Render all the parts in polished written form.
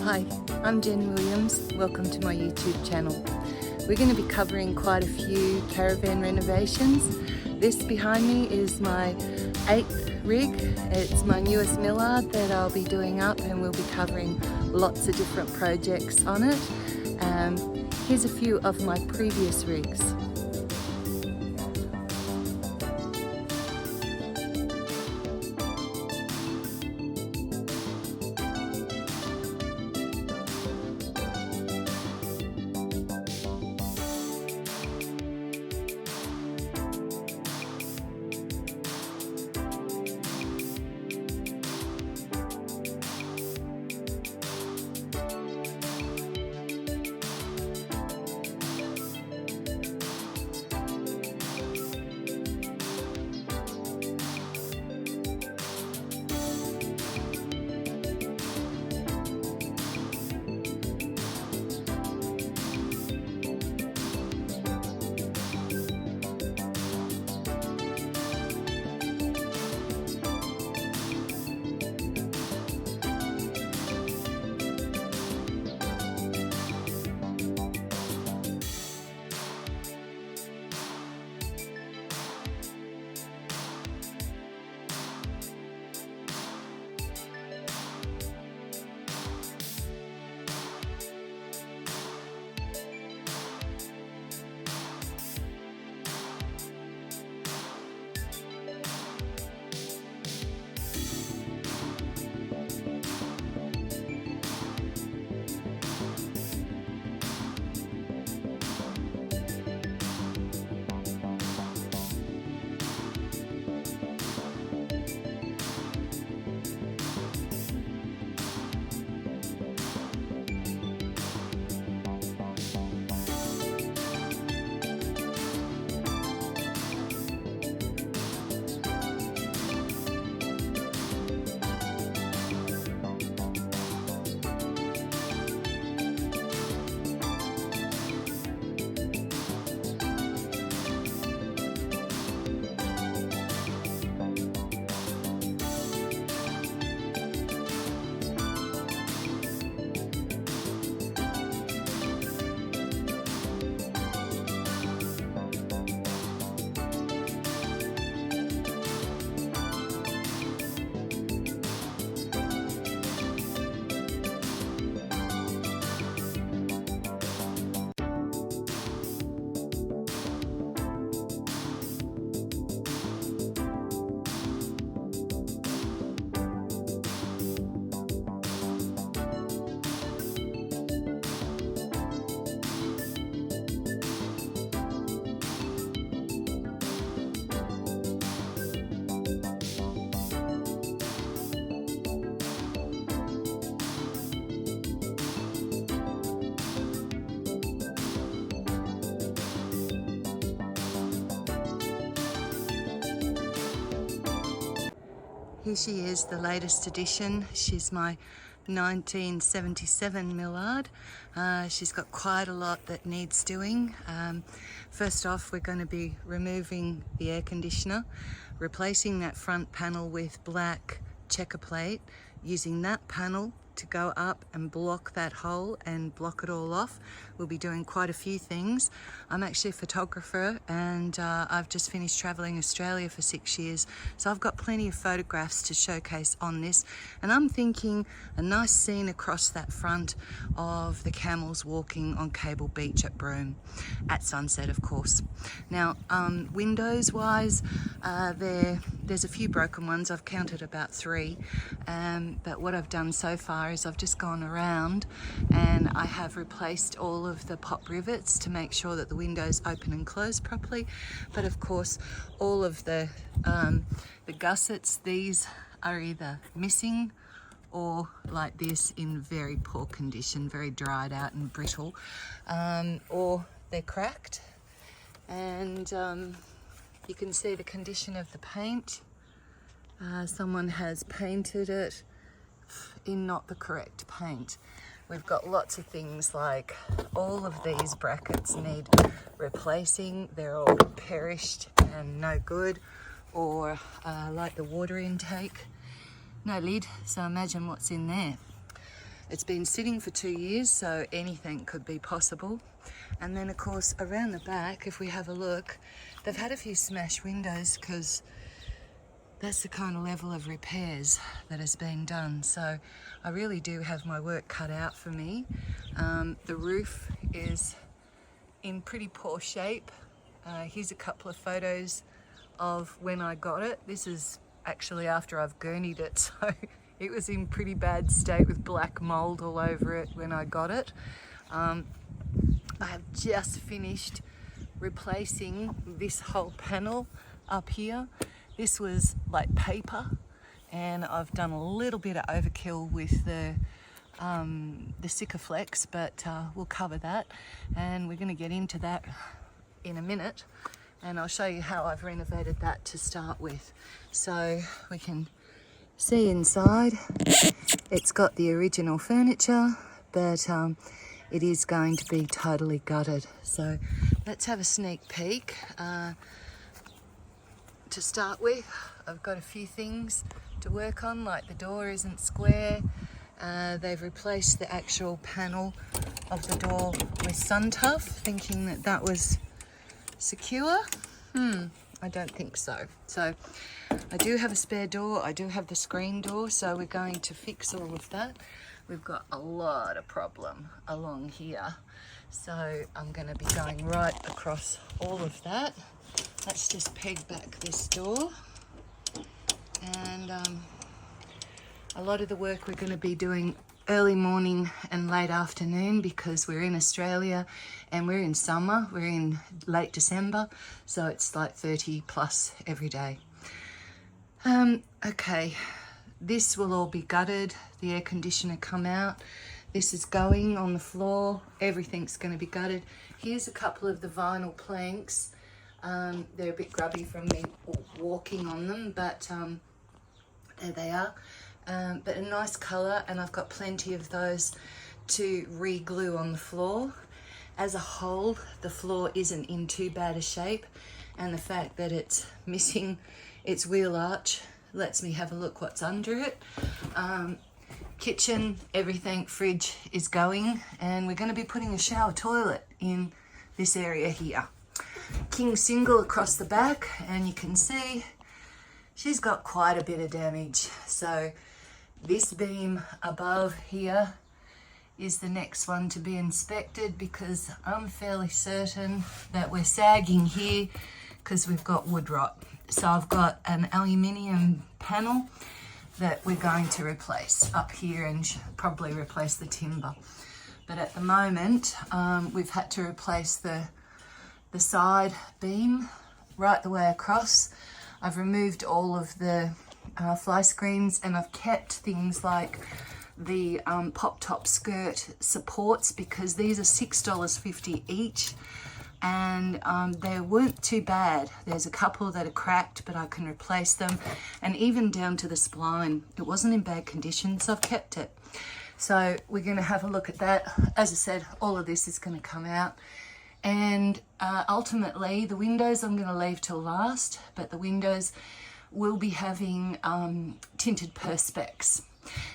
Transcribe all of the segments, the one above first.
Hi, I'm Jen Williams. Welcome to my YouTube channel. We're going to be covering quite a few caravan renovations. This behind me is my 8th rig. It's my newest Millard that I'll be doing up, and we'll be covering lots of different projects on it. Here's a few of my previous rigs. Here she is, the latest edition. She's my 1977 Millard. She's got quite a lot that needs doing. First off, we're going to be removing the air conditioner, replacing that front panel with black checker plate, using that panel to go up and block that hole and block it all off. We'll be doing quite a few things. I'm actually a photographer, and I've just finished traveling Australia for 6 years, so I've got plenty of photographs to showcase on this, and I'm thinking a nice scene across that front of the camels walking on Cable Beach at Broome at sunset, of course. Now, windows wise, there's a few broken ones. I've counted about 3, but what I've done so far is I've just gone around and I have replaced all of the pop rivets to make sure that the windows open and close properly. But of course, all of the gussets, these are either missing or like this in very poor condition, very dried out and brittle, or they're cracked. And you can see the condition of the paint. Someone has painted it in not the correct paint. We've got lots of things like all of these brackets need replacing. They're all perished and no good, or like the water intake, no lid, so imagine what's in there. It's been sitting for 2 years, so anything could be possible. And then of course around the back, if we have a look, they've had a few smashed windows because that's the kind of level of repairs that has been done. So I really do have my work cut out for me. The roof is in pretty poor shape. Here's a couple of photos of when I got it. This is actually after I've gurneyed it, so it was in pretty bad state with black mold all over it when I got it. I have just finished replacing this whole panel up here. This was like paper, and I've done a little bit of overkill with the Sikaflex, but we'll cover that, and we're going to get into that in a minute, and I'll show you how I've renovated that to start with. So we can see inside, it's got the original furniture, but it is going to be totally gutted. So let's have a sneak peek. To start with, I've got a few things to work on, like the door isn't square. They've replaced the actual panel of the door with sun tough, thinking that that was secure. I don't think so. So I do have a spare door, I do have the screen door, so we're going to fix all of that. We've got a lot of problem along here, so I'm going to be going right across all of that. Let's just peg back this door, and a lot of the work we're going to be doing early morning and late afternoon because we're in Australia and we're in summer, we're in late December, so it's like 30 plus every day. Okay, this will all be gutted, the air conditioner come out, this is going on the floor, everything's going to be gutted. Here's a couple of the vinyl planks. They're a bit grubby from me walking on them, but there they are. But a nice colour, and I've got plenty of those to re-glue on the floor. As a whole, the floor isn't in too bad a shape, and the fact that it's missing its wheel arch lets me have a look what's under it. Kitchen, everything, fridge is going, and we're going to be putting a shower toilet in this area here. King single across the back, and you can see she's got quite a bit of damage. So this beam above here is the next one to be inspected, because I'm fairly certain that we're sagging here because we've got wood rot. So I've got an aluminium panel that we're going to replace up here, and probably replace the timber. But at the moment we've had to replace the side beam right the way across. I've removed all of the fly screens, and I've kept things like the pop top skirt supports, because these are $6.50 each, and they weren't too bad. There's a couple that are cracked, but I can replace them, and even down to the spline, it wasn't in bad condition, so I've kept it. So we're going to have a look at that. As I said, all of this is going to come out. And ultimately, the windows I'm going to leave till last, but the windows will be having tinted perspex.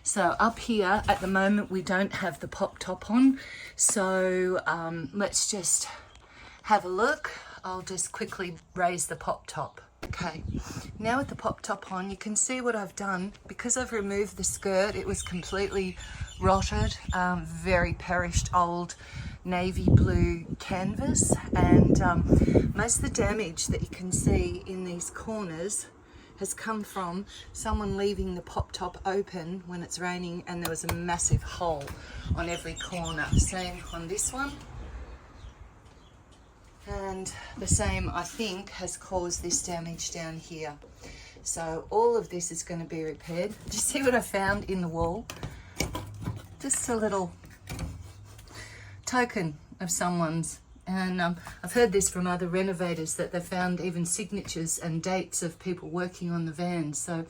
So up here, at the moment, we don't have the pop top on. So let's just have a look. I'll just quickly raise the pop top. Okay, now with the pop top on, you can see what I've done. Because I've removed the skirt, it was completely rotted, very perished old navy blue canvas, and most of the damage that you can see in these corners has come from someone leaving the pop top open when it's raining, and there was a massive hole on every corner. Same on this one, and the same, I think, has caused this damage down here. So all of this is going to be repaired. Did you see what I found in the wall? Just a little token of someone's, and I've heard this from other renovators, that they found even signatures and dates of people working on the van. So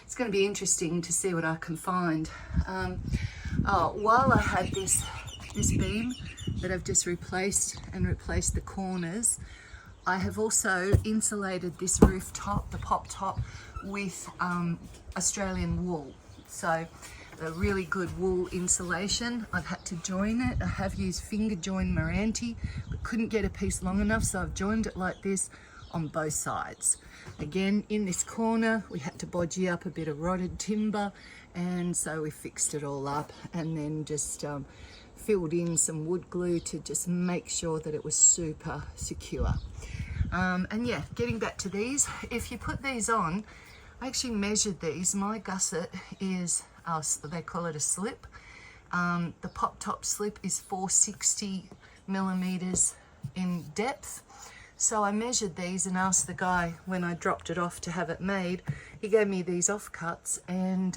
it's going to be interesting to see what I can find. While I had this beam that I've just replaced and replaced the corners, I have also insulated this rooftop, the pop top, with Australian wool. So a really good wool insulation. I've had to join it. I have used finger join Meranti, but couldn't get a piece long enough, so I've joined it like this on both sides. Again, in this corner, we had to bodgy up a bit of rotted timber, and so we fixed it all up and then just filled in some wood glue to just make sure that it was super secure. And yeah, getting back to these, if you put these on, I actually measured these. My gusset is, they call it a slip. The pop top slip is 460 millimeters in depth. So I measured these and asked the guy when I dropped it off to have it made. He gave me these offcuts and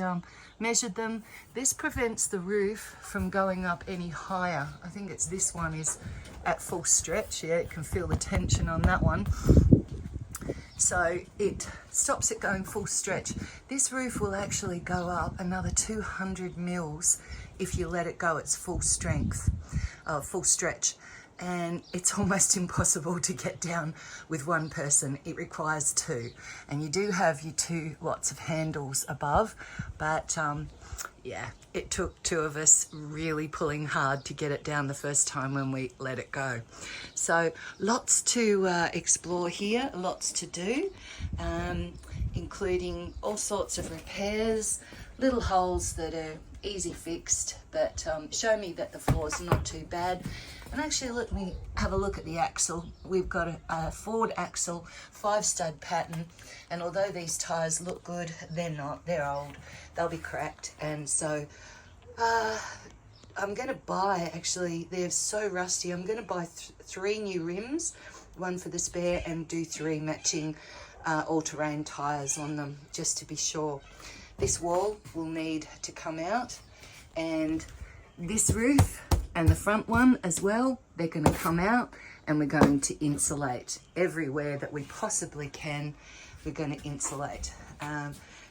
measured them. This prevents the roof from going up any higher. I think it's this one is at full stretch. Yeah, you can feel the tension on that one. So it stops it going full stretch. This roof will actually go up another 200 mils if you let it go its full strength, full stretch. And it's almost impossible to get down with one person. It requires two. And you do have your two lots of handles above, but yeah, it took two of us really pulling hard to get it down the first time when we let it go. So lots to explore here, lots to do, including all sorts of repairs, little holes that are easy fixed, but show me that the floor's not too bad. And actually let me have a look at the axle. We've got a Ford axle, 5-stud pattern, and although these tyres look good, they're not, they're old, they'll be cracked. And so I'm gonna buy, actually, they're so rusty, I'm gonna buy 3 new rims, one for the spare, and do 3 matching all-terrain tyres on them, just to be sure. This wall will need to come out, and this roof and the front one as well, they're going to come out, and we're going to insulate everywhere that we possibly can. We're going to insulate,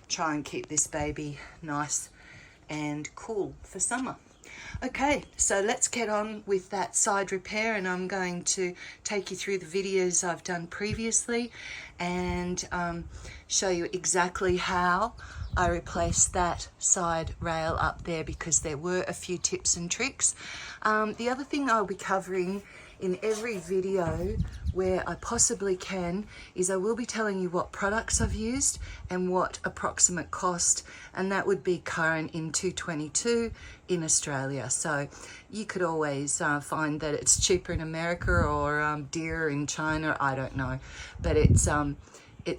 try and keep this baby nice and cool for summer. Okay, so let's get on with that side repair, and I'm going to take you through the videos I've done previously and show you exactly how I replaced that side rail up there, because there were a few tips and tricks. The other thing I'll be covering in every video where I possibly can is I will be telling you what products I've used and what approximate cost, and that would be current in 222 in Australia. So you could always find that it's cheaper in America or dearer in China, I don't know, but it's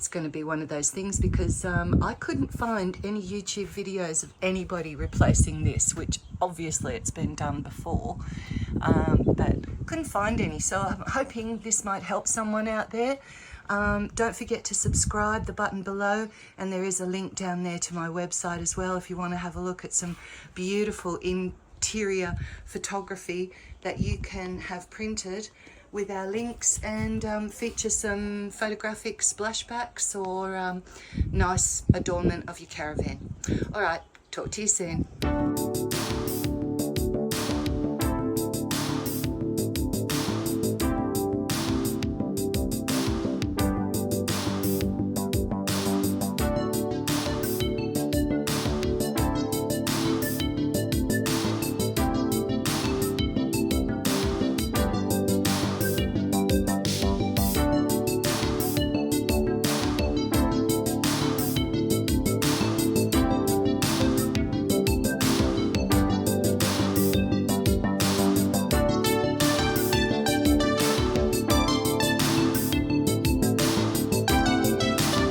going to be one of those things, because I couldn't find any YouTube videos of anybody replacing this, which obviously it's been done before, but couldn't find any. So I'm hoping this might help someone out there. Don't forget to subscribe, the button below, and there is a link down there to my website as well if you want to have a look at some beautiful interior photography that you can have printed with our links, and feature some photographic splashbacks or nice adornment of your caravan. All right, talk to you soon.